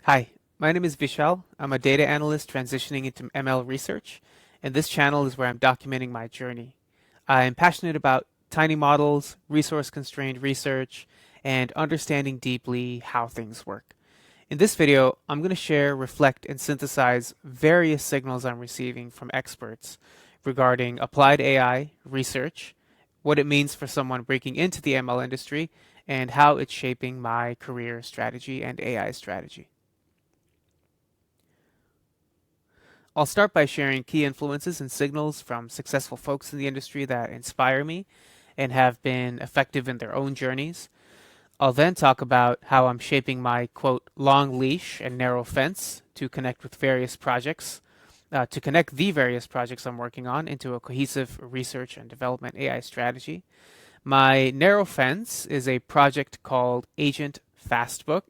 Hi, my name is Vishal. I'm a data analyst transitioning into ML research, and this channel is where I'm documenting my journey. I'm passionate about tiny models, resource-constrained research, and understanding deeply how things work. In this video, I'm going to share, reflect, and synthesize various signals I'm receiving from experts regarding applied AI research, what it means for someone breaking into the ML industry, and how it's shaping my career strategy and AI strategy. I'll start by sharing key influences and signals from successful folks in the industry that inspire me and have been effective in their own journeys. I'll then talk about how I'm shaping my quote long leash and narrow fence to connect with various projects, to connect the various projects I'm working on into a cohesive research and development AI strategy. My narrow fence is a project called AgentFastbook,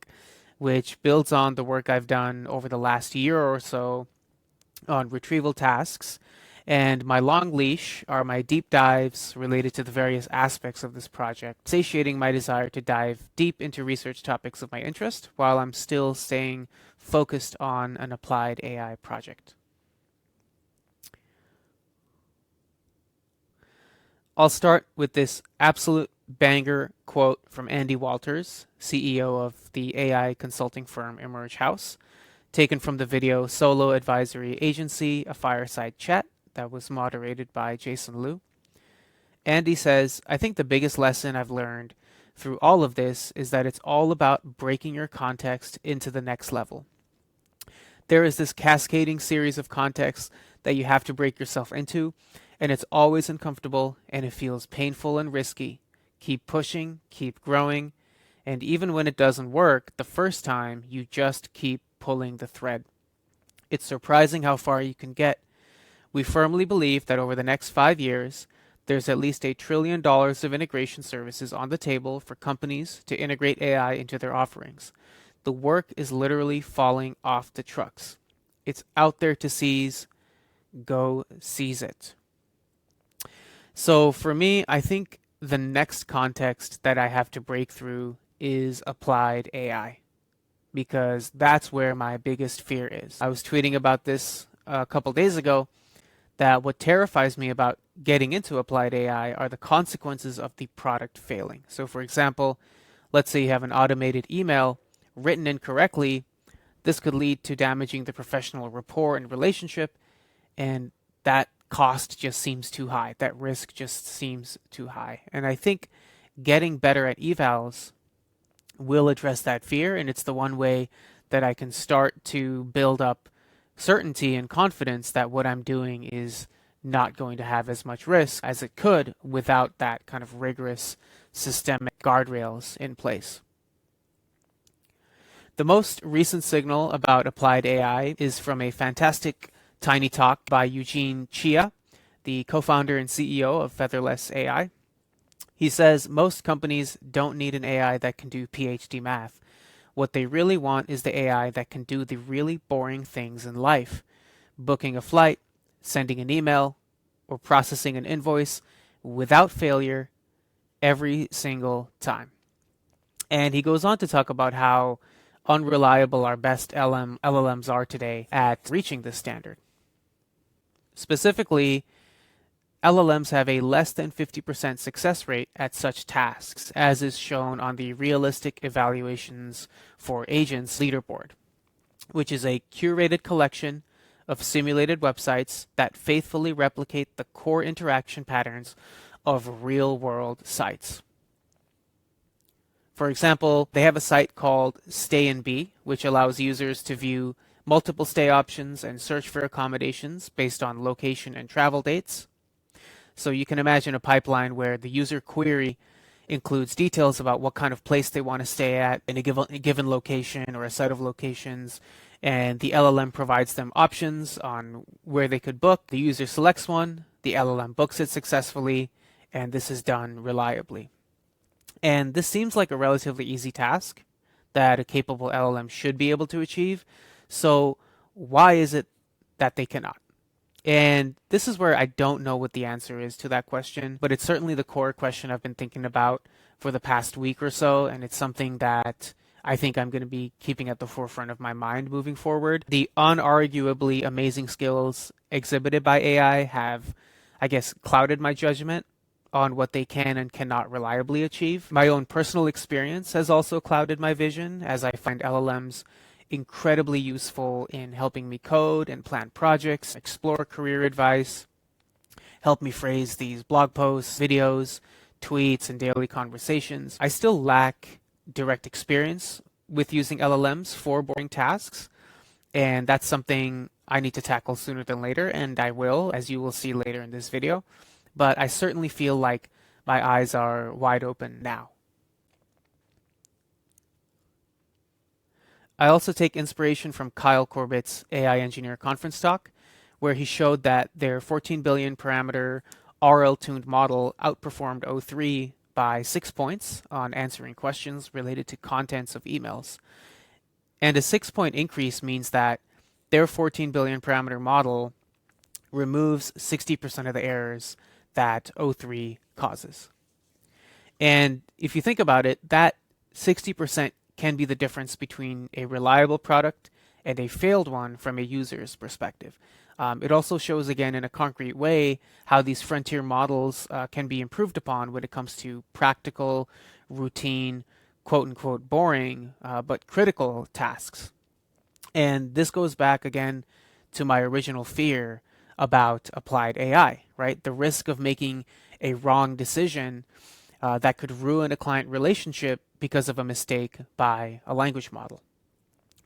which builds on the work I've done over the last year or so on retrieval tasks, and my long leash are my deep dives related to the various aspects of this project, satiating my desire to dive deep into research topics of my interest while I'm still staying focused on an applied AI project. I'll start with this absolute banger quote from Andy Walters, CEO of the AI consulting firm Emerge House, taken from the video Solo Advisory Agency, a Fireside Chat that was moderated by Jason Liu. Andy says, I think the biggest lesson I've learned through all of this is that it's all about breaking your context into the next level. There is this cascading series of contexts that you have to break yourself into, and it's always uncomfortable and it feels painful and risky. Keep pushing, keep growing, and even when it doesn't work the first time, you just keep pulling the thread. It's surprising how far you can get. We firmly believe that over the next 5 years, there's at least $1 trillion of integration services on the table for companies to integrate AI into their offerings. The work is literally falling off the trucks. It's out there to seize. Go seize it. So for me, I think the next context that I have to break through is applied AI, because that's where my biggest fear is. I was tweeting about this a couple days ago, that what terrifies me about getting into applied AI are the consequences of the product failing. So for example, let's say you have an automated email written incorrectly. This could lead to damaging the professional rapport and relationship, and that cost just seems too high. That risk just seems too high. And I think getting better at evals will address that fear, and it's the one way that I can start to build up certainty and confidence that what I'm doing is not going to have as much risk as it could without that kind of rigorous systemic guardrails in place. The most recent signal about applied AI is from a fantastic tiny talk by Eugene Chia, the co-founder and CEO of Featherless AI. He says most companies don't need an AI that can do PhD math. What they really want is the AI that can do the really boring things in life: booking a flight, sending an email, or processing an invoice without failure every single time. And he goes on to talk about how unreliable our best LLMs are today at reaching this standard. Specifically, LLMs have a less than 50% success rate at such tasks, as is shown on the Realistic Evaluations for Agents leaderboard, which is a curated collection of simulated websites that faithfully replicate the core interaction patterns of real-world sites. For example, they have a site called Stay and Be, which allows users to view multiple stay options and search for accommodations based on location and travel dates. So you can imagine a pipeline where the user query includes details about what kind of place they want to stay at in a given location or a set of locations, and the LLM provides them options on where they could book. The user selects one, the LLM books it successfully, and this is done reliably. And this seems like a relatively easy task that a capable LLM should be able to achieve. So why is it that they cannot? And this is where I don't know what the answer is to that question, but it's certainly the core question I've been thinking about for the past week or so, and it's something that I think I'm going to be keeping at the forefront of my mind moving forward. The unarguably amazing skills exhibited by AI have, I guess, clouded my judgment on what they can and cannot reliably achieve. My own personal experience has also clouded my vision, as I find LLMs incredibly useful in helping me code and plan projects, explore career advice, help me phrase these blog posts, videos, tweets, and daily conversations. I still lack direct experience with using LLMs for boring tasks, and that's something I need to tackle sooner than later, and I will, as you will see later in this video. But I certainly feel like my eyes are wide open now. I also take inspiration from Kyle Corbett's AI Engineer conference talk, where he showed that their 14 billion parameter RL-tuned model outperformed O3 by 6 points on answering questions related to contents of emails. And a 6-point increase means that their 14 billion parameter model removes 60% of the errors that O3 causes. And if you think about it, that 60% can be the difference between a reliable product and a failed one from a user's perspective. It also shows again in a concrete way how these frontier models can be improved upon when it comes to practical, routine, quote unquote boring, but critical tasks. And this goes back again to my original fear about applied AI, right? The risk of making a wrong decision that could ruin a client relationship because of a mistake by a language model.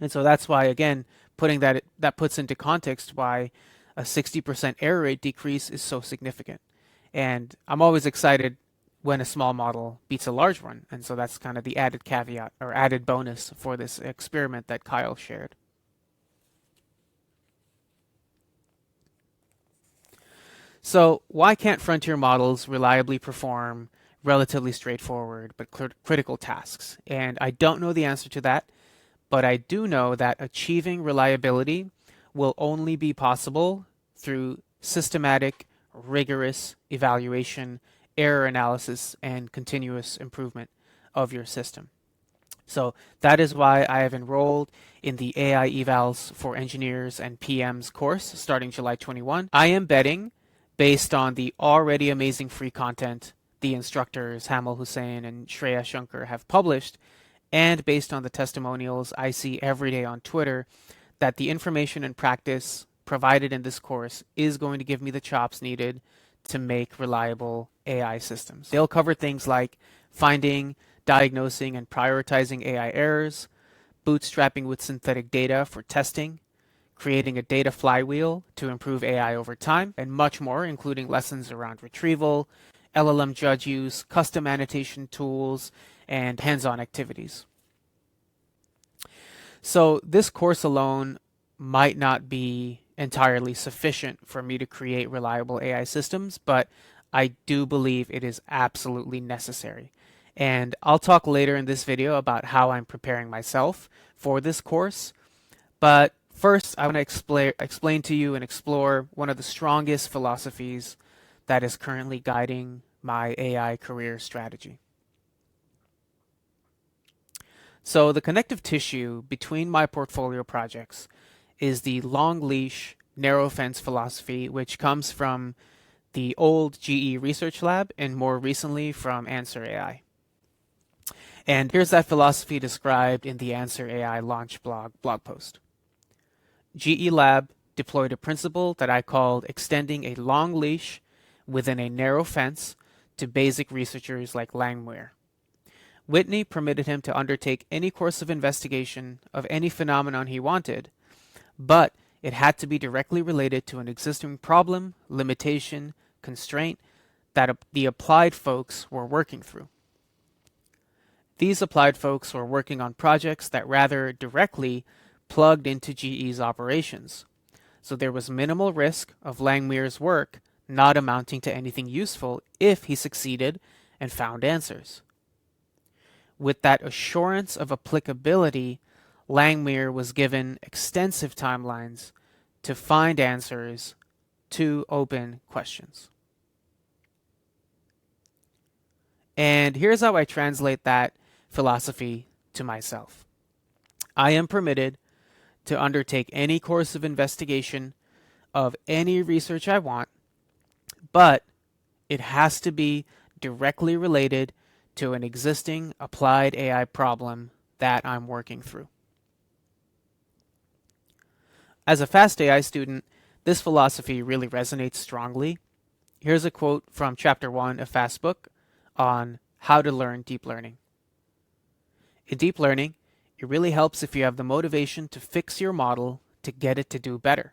And so that's why, again, putting that puts into context why a 60% error rate decrease is so significant. And I'm always excited when a small model beats a large one. And so that's kind of the added caveat or added bonus for this experiment that Kyle shared. So why can't frontier models reliably perform relatively straightforward but critical tasks? And I don't know the answer to that, but I do know that achieving reliability will only be possible through systematic, rigorous evaluation, error analysis, and continuous improvement of your system. So that is why I have enrolled in the AI Evals for Engineers and PMs course starting July 21. I am betting, based on the already amazing free content the instructors Hamel Husain and Shreya Shankar have published, and based on the testimonials I see every day on Twitter, that the information and practice provided in this course is going to give me the chops needed to make reliable AI systems. They'll cover things like finding, diagnosing, and prioritizing AI errors, bootstrapping with synthetic data for testing, creating a data flywheel to improve AI over time, and much more, including lessons around retrieval, LLM judge use, custom annotation tools, and hands-on activities. So this course alone might not be entirely sufficient for me to create reliable AI systems, but I do believe it is absolutely necessary. And I'll talk later in this video about how I'm preparing myself for this course. But first, I want to explain to you and explore one of the strongest philosophies that is currently guiding my AI career strategy. So the connective tissue between my portfolio projects is the long leash, narrow fence philosophy, which comes from the old GE Research Lab and more recently from AnswerAI. And here's that philosophy described in the AnswerAI launch blog post. GE Lab deployed a principle that I called extending a long leash within a narrow fence to basic researchers like Langmuir. Whitney permitted him to undertake any course of investigation of any phenomenon he wanted, but it had to be directly related to an existing problem, limitation, constraint that the applied folks were working through. These applied folks were working on projects that rather directly plugged into GE's operations. So there was minimal risk of Langmuir's work not amounting to anything useful if he succeeded and found answers. With that assurance of applicability, Langmuir was given extensive timelines to find answers to open questions. And here's how I translate that philosophy to myself. I am permitted to undertake any course of investigation of any research I want, but it has to be directly related to an existing applied AI problem that I'm working through. As a Fast AI student, this philosophy really resonates strongly. Here's a quote from Chapter 1 of Fastbook on how to learn deep learning. In deep learning, it really helps if you have the motivation to fix your model to get it to do better.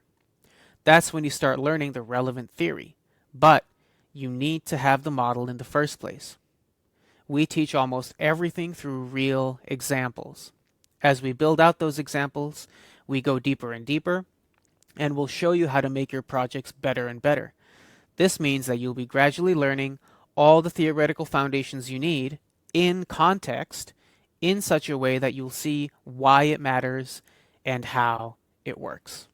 That's when you start learning the relevant theory, but you need to have the model in the first place. We teach almost everything through real examples. As we build out those examples, we go deeper and deeper, and we'll show you how to make your projects better and better. This means that you'll be gradually learning all the theoretical foundations you need in context in such a way that you'll see why it matters and how it works.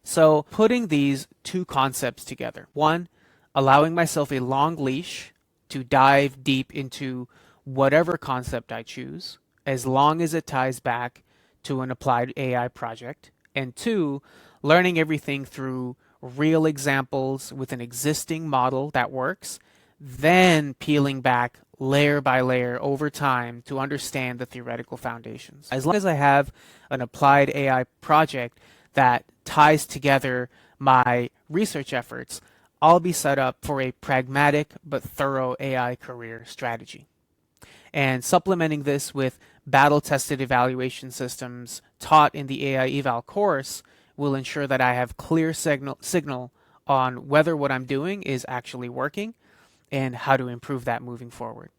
So putting these two concepts together, one, allowing myself a long leash to dive deep into whatever concept I choose, as long as it ties back to an applied AI project, and two, learning everything through real examples with an existing model that works, then peeling back layer by layer over time to understand the theoretical foundations. As long as I have an applied AI project that ties together my research efforts, I'll be set up for a pragmatic but thorough AI career strategy. And supplementing this with battle-tested evaluation systems taught in the AI Eval course will ensure that I have clear signal on whether what I'm doing is actually working and how to improve that moving forward.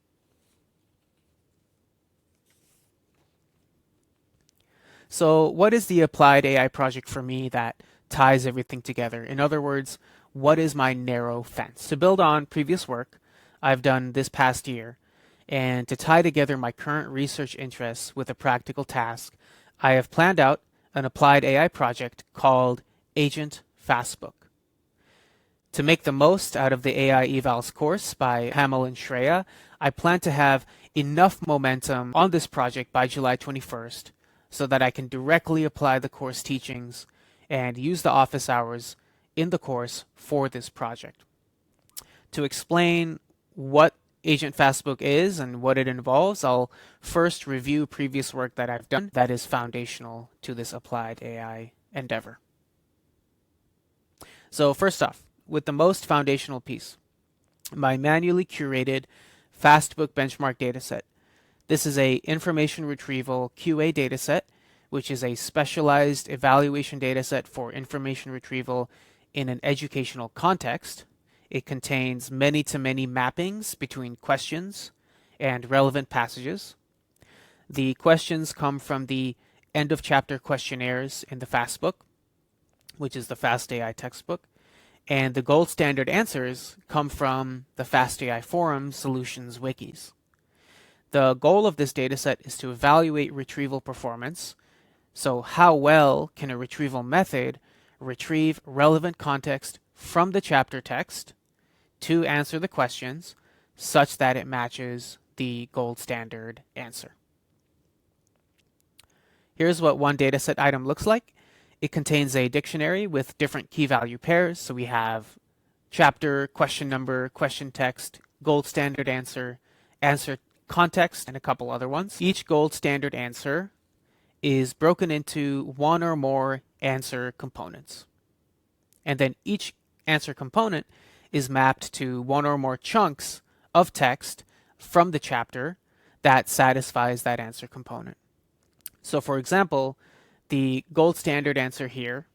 So what is the applied AI project for me that ties everything together? In other words, what is my narrow fence? To build on previous work I've done this past year, and to tie together my current research interests with a practical task, I have planned out an applied AI project called AgentFastbook. To make the most out of the AI Evals course by Hamel and Shreya, I plan to have enough momentum on this project by July 21st so that I can directly apply the course teachings and use the office hours in the course for this project. To explain what AgentFastbook is and what it involves, I'll first review previous work that I've done that is foundational to this applied AI endeavor. So first off, with the most foundational piece, my manually curated fastbook-benchmark dataset. This is a information retrieval QA dataset, which is a specialized evaluation dataset for information retrieval in an educational context. It contains many-to-many mappings between questions and relevant passages. The questions come from the end-of-chapter questionnaires in the Fastbook, which is the FastAI textbook, and the gold standard answers come from the FastAI forum solutions wikis. The goal of this dataset is to evaluate retrieval performance. So how well can a retrieval method retrieve relevant context from the chapter text to answer the questions such that it matches the gold standard answer? Here's what one dataset item looks like. It contains a dictionary with different key value pairs. So we have chapter, question number, question text, gold standard answer, answer context, and a couple other ones. Each gold standard answer is broken into one or more answer components. And then each answer component is mapped to one or more chunks of text from the chapter that satisfies that answer component. So for example, the gold standard answer here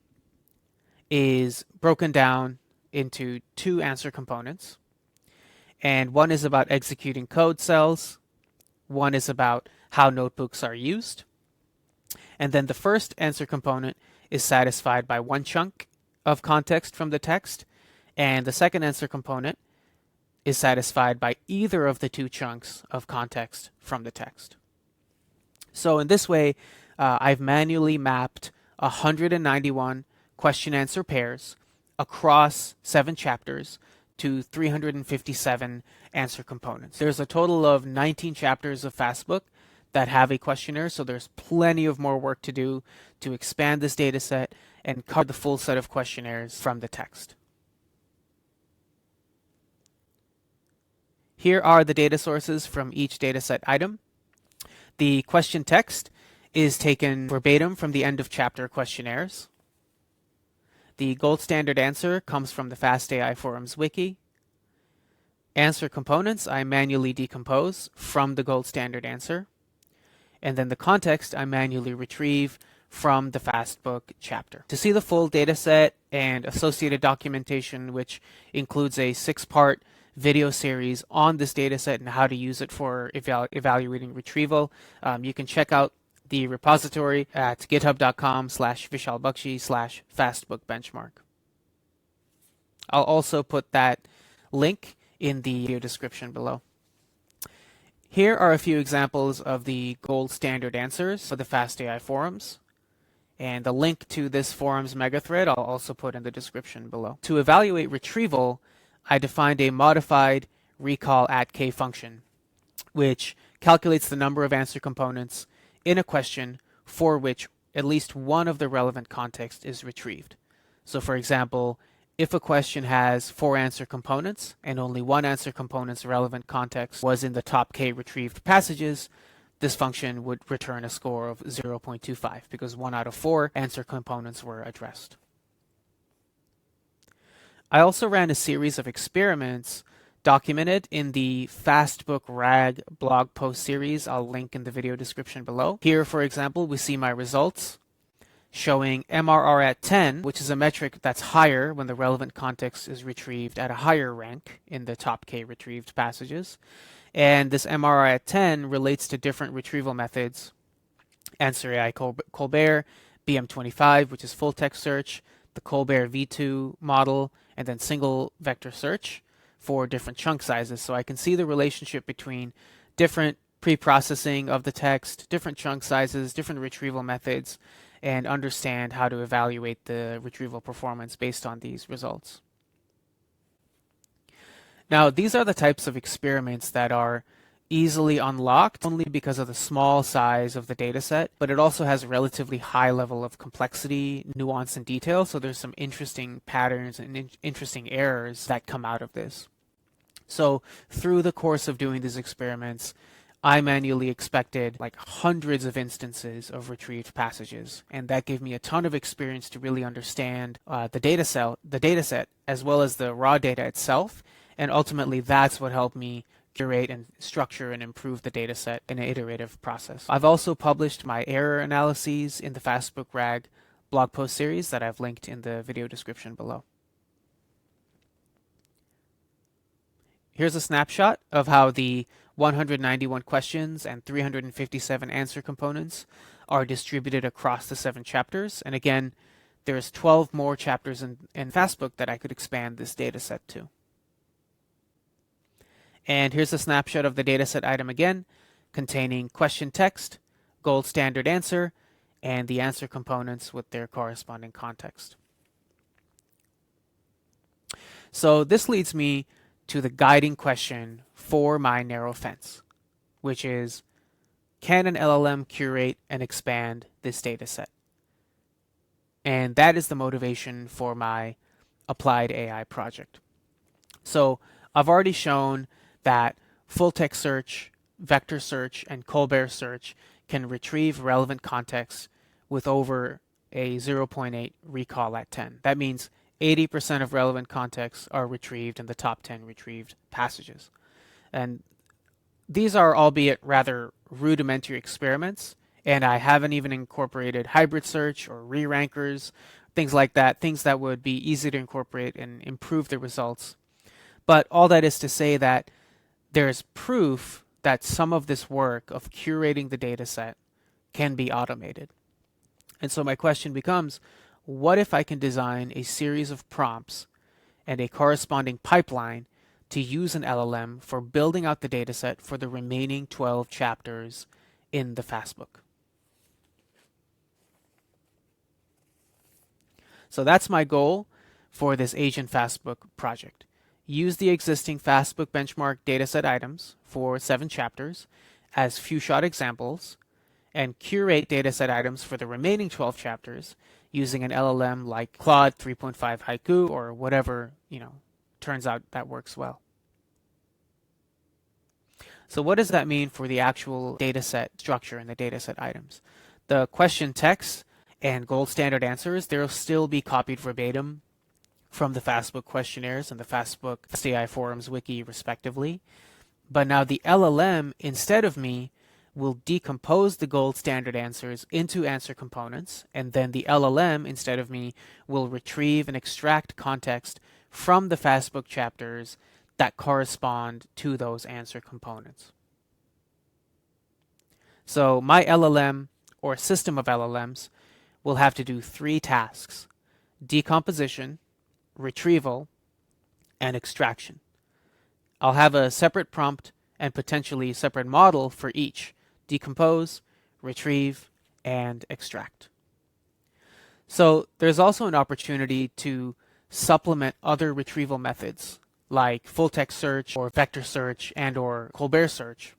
is broken down into two answer components. And one is about executing code cells. One is about how notebooks are used. And then the first answer component is satisfied by one chunk of context from the text. And the second answer component is satisfied by either of the two chunks of context from the text. So in this way, I've manually mapped 191 question-answer pairs across 7 chapters to 357 answer components. There's a total of 19 chapters of Fastbook that have a questionnaire, so there's plenty of more work to do to expand this data set and cover the full set of questionnaires from the text. Here are the data sources from each dataset item. The question text is taken verbatim from the end of chapter questionnaires. The gold standard answer comes from the FastAI Forums wiki. Answer components I manually decompose from the gold standard answer. And then the context I manually retrieve from the Fastbook chapter. To see the full dataset and associated documentation, which includes a 6-part video series on this dataset and how to use it for evaluating retrieval, you can check out the repository at github.com/vishalbakshi/fastbook-benchmark. I'll also put that link in the video description below. Here are a few examples of the gold standard answers for the FastAI forums. And the link to this forums megathread I'll also put in the description below. To evaluate retrieval, I defined a modified recall at k function, which calculates the number of answer components in a question for which at least one of the relevant context is retrieved. So for example, if a question has 4 answer components and only one answer component's relevant context was in the top k retrieved passages, this function would return a score of 0.25 because 1 out of 4 answer components were addressed. I also ran a series of experiments documented in the Fastbook RAG blog post series. I'll link in the video description below. Here, for example, we see my results showing MRR at 10, which is a metric that's higher when the relevant context is retrieved at a higher rank in the top k retrieved passages. And this MRR at 10 relates to different retrieval methods: AnswerAI Colbert, BM25, which is full text search, the Colbert V2 model, and then single vector search for different chunk sizes. So I can see the relationship between different pre-processing of the text, different chunk sizes, different retrieval methods, and understand how to evaluate the retrieval performance based on these results. Now, these are the types of experiments that are easily unlocked only because of the small size of the data set, but it also has a relatively high level of complexity, nuance, and detail. So there's some interesting patterns and interesting errors that come out of this. So through the course of doing these experiments, I manually expected like hundreds of instances of retrieved passages, and that gave me a ton of experience to really understand the data set as well as the raw data itself, and ultimately that's what helped me curate and structure and improve the data set in an iterative process. I've also published my error analyses in the Fastbook RAG blog post series that I've linked in the video description below. Here's a snapshot of how the 191 questions and 357 answer components are distributed across the 7 chapters. And again, there's 12 more chapters in Fastbook that I could expand this data set to. And here's a snapshot of the dataset item again, containing question text, gold standard answer, and the answer components with their corresponding context. So this leads me to the guiding question for my narrow fence, which is, can an LLM curate and expand this dataset? And that is the motivation for my applied AI project. So I've already shown that full text search, vector search, and Colbert search can retrieve relevant context with over a 0.8 recall at 10. That means 80% of relevant contexts are retrieved in the top 10 retrieved passages. And these are albeit rather rudimentary experiments, and I haven't even incorporated hybrid search or re-rankers, things like that, things that would be easy to incorporate and improve the results. But all that is to say that there's proof that some of this work of curating the data set can be automated. And so my question becomes, what if I can design a series of prompts and a corresponding pipeline to use an LLM for building out the data set for the remaining 12 chapters in the Fastbook? So that's my goal for this AgentFastbook project. Use the existing Fastbook benchmark dataset items for 7 chapters as few-shot examples and curate dataset items for the remaining 12 chapters using an LLM like Claude 3.5 Haiku or whatever, turns out that works well. So what does that mean for the actual dataset structure and the dataset items? The question text and gold standard answers, they'll still be copied verbatim from the Fastbook questionnaires and the Fastbook AI forums wiki respectively. But now the LLM, instead of me, will decompose the gold standard answers into answer components, and then the LLM, instead of me, will retrieve and extract context from the Fastbook chapters that correspond to those answer components. So my LLM or system of LLMs will have to do 3 tasks: decomposition, retrieval, and extraction. I'll have a separate prompt and potentially separate model for each: decompose, retrieve, and extract. So there's also an opportunity to supplement other retrieval methods like full text search or vector search and or Colbert search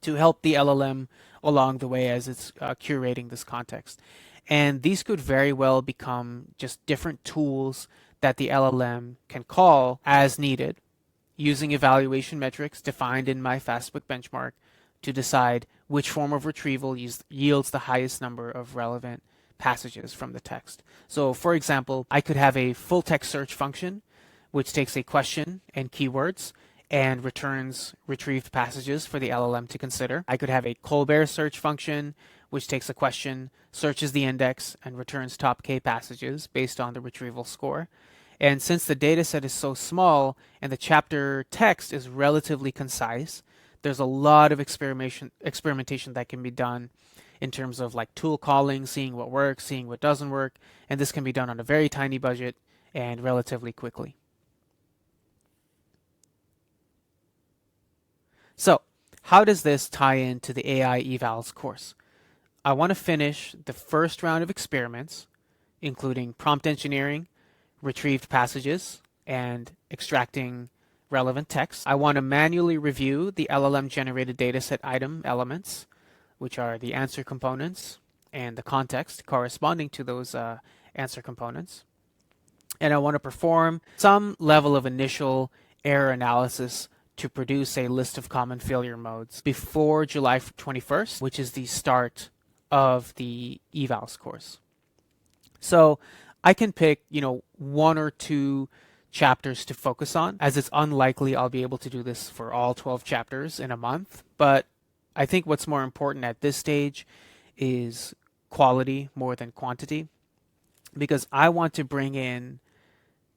to help the LLM along the way as it's curating this context. And these could very well become just different tools that the LLM can call as needed using evaluation metrics defined in my Fastbook benchmark to decide which form of retrieval yields the highest number of relevant passages from the text. So for example, I could have a full text search function which takes a question and keywords and returns retrieved passages for the LLM to consider. I could have a Colbert search function which takes a question, searches the index, and returns top K passages based on the retrieval score. And since the dataset is so small and the chapter text is relatively concise, there's a lot of experimentation that can be done in terms of like tool calling, seeing what works, seeing what doesn't work, and this can be done on a very tiny budget and relatively quickly. So how does this tie into the AI Evals course? I want to finish the first round of experiments, including prompt engineering, retrieved passages, and extracting relevant text. I want to manually review the LLM-generated dataset item elements, which are the answer components and the context corresponding to those answer components. And I want to perform some level of initial error analysis to produce a list of common failure modes before July 21st, which is the start of the evals course. So I can pick, 1 or 2 chapters to focus on, as it's unlikely I'll be able to do this for all 12 chapters in a month. But I think what's more important at this stage is quality more than quantity, because I want to bring in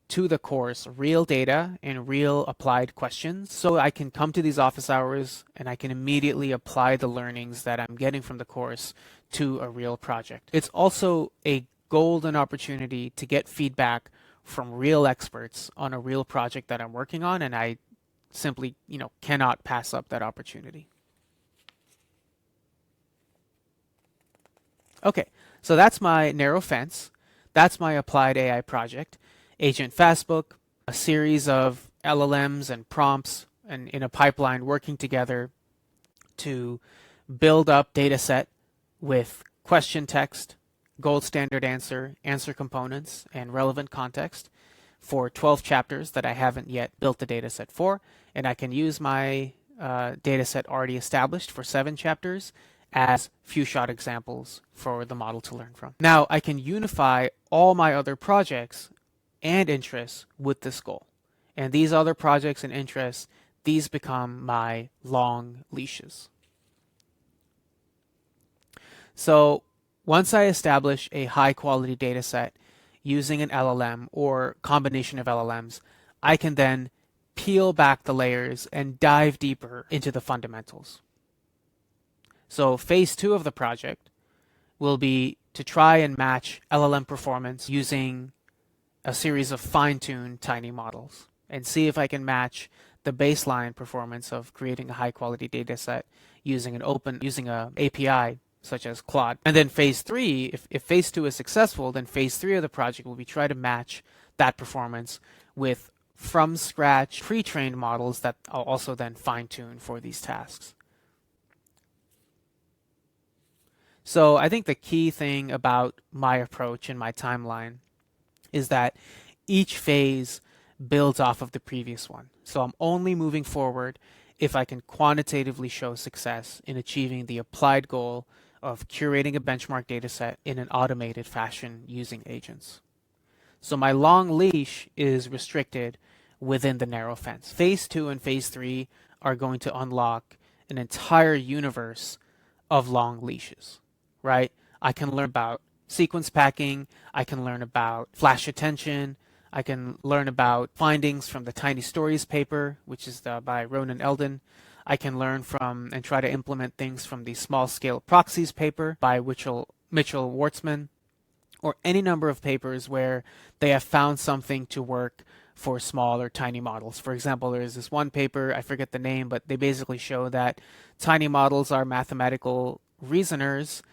to the course real data and real applied questions so I can come to these office hours and I can immediately apply the learnings that I'm getting from the course to a real project. It's also a golden opportunity to get feedback from real experts on a real project that I'm working on, and I simply, cannot pass up that opportunity. Okay, so that's my narrow fence. That's my applied AI project. AgentFastbook, a series of LLMs and prompts and in a pipeline working together to build up data set with question text, gold standard answer, answer components, and relevant context for 12 chapters that I haven't yet built the data set for. And I can use my data set already established for 7 chapters as few-shot examples for the model to learn from. Now I can unify all my other projects and interests with this goal. And these other projects and interests, these become my long leashes. So once I establish a high quality data set using an LLM or combination of LLMs, I can then peel back the layers and dive deeper into the fundamentals. So phase 2 of the project will be to try and match LLM performance using a series of fine-tuned tiny models and see if I can match the baseline performance of creating a high-quality data set using an API such as Claude. And then phase 3, if phase 2 is successful, then phase 3 of the project will be try to match that performance with from-scratch pre-trained models that I'll also then fine-tune for these tasks. So I think the key thing about my approach and my timeline is that each phase builds off of the previous one. So I'm only moving forward if I can quantitatively show success in achieving the applied goal of curating a benchmark dataset in an automated fashion using agents. So my long leash is restricted within the narrow fence. Phase 2 and Phase 3 are going to unlock an entire universe of long leashes, right? I can learn about sequence packing, I can learn about flash attention, I can learn about findings from the Tiny Stories paper, which is by Ronan Eldon. I can learn from and try to implement things from the Small Scale Proxies paper by Mitchell Wartzman, or any number of papers where they have found something to work for small or tiny models. For example, there's this one paper, I forget the name, but they basically show that tiny models are mathematical reasoners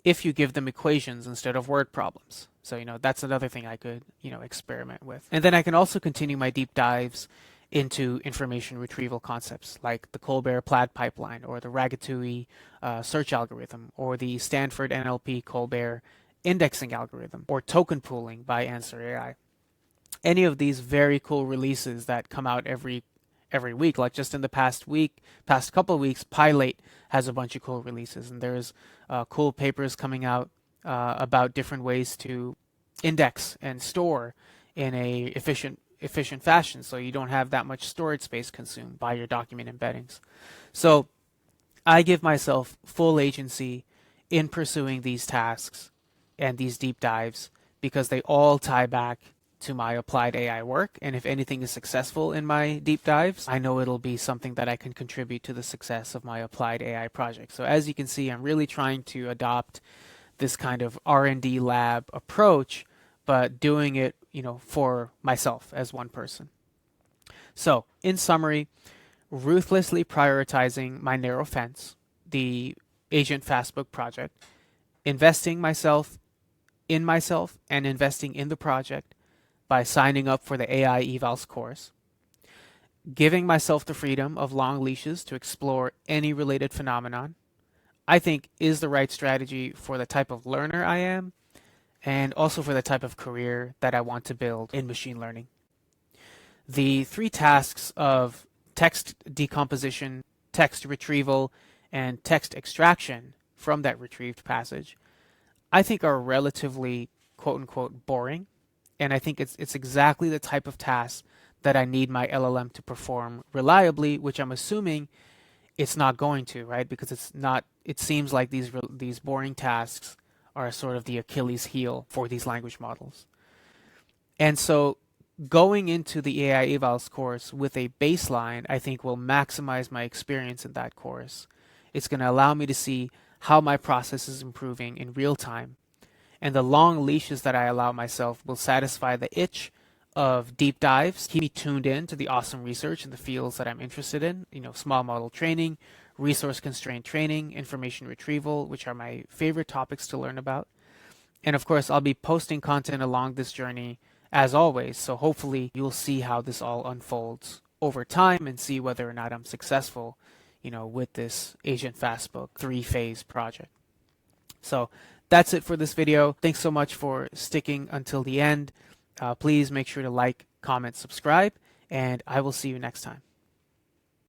if you give them equations instead of word problems. So, that's another thing I could, experiment with. And then I can also continue my deep dives into information retrieval concepts like the Colbert-Plaid pipeline, or the Ragatui search algorithm, or the Stanford NLP Colbert indexing algorithm, or token pooling by AnswerAI. Any of these very cool releases that come out every week, like just in the past couple of weeks, Pilate has a bunch of cool releases, and there's cool papers coming out about different ways to index and store in a efficient fashion, so you don't have that much storage space consumed by your document embeddings. So I give myself full agency in pursuing these tasks and these deep dives because they all tie back to my applied AI work. And if anything is successful in my deep dives, I know it'll be something that I can contribute to the success of my applied AI project. So as you can see, I'm really trying to adopt this kind of R&D lab approach, but doing it, for myself as one person. So in summary, ruthlessly prioritizing my narrow fence, the AgentFastbook project, investing in myself and investing in the project by signing up for the AI Evals course, giving myself the freedom of long leashes to explore any related phenomenon, I think is the right strategy for the type of learner I am and also for the type of career that I want to build in machine learning. The 3 tasks of text decomposition, text retrieval, and text extraction from that retrieved passage, I think are relatively quote-unquote boring. And I think it's exactly the type of task that I need my LLM to perform reliably, which I'm assuming it's not going to, right? Because it seems like these boring tasks are sort of the Achilles heel for these language models. And so going into the AI Evals course with a baseline, I think will maximize my experience in that course. It's going to allow me to see how my process is improving in real time. And the long leashes that I allow myself will satisfy the itch of deep dives, keep me tuned in to the awesome research in the fields that I'm interested in, small model training, resource constrained training, information retrieval, which are my favorite topics to learn about. And of course, I'll be posting content along this journey as always. So hopefully you'll see how this all unfolds over time and see whether or not I'm successful, with this AgentFastbook 3-phase project. So that's it for this video. Thanks so much for sticking until the end. Please make sure to like, comment, subscribe, and I will see you next time.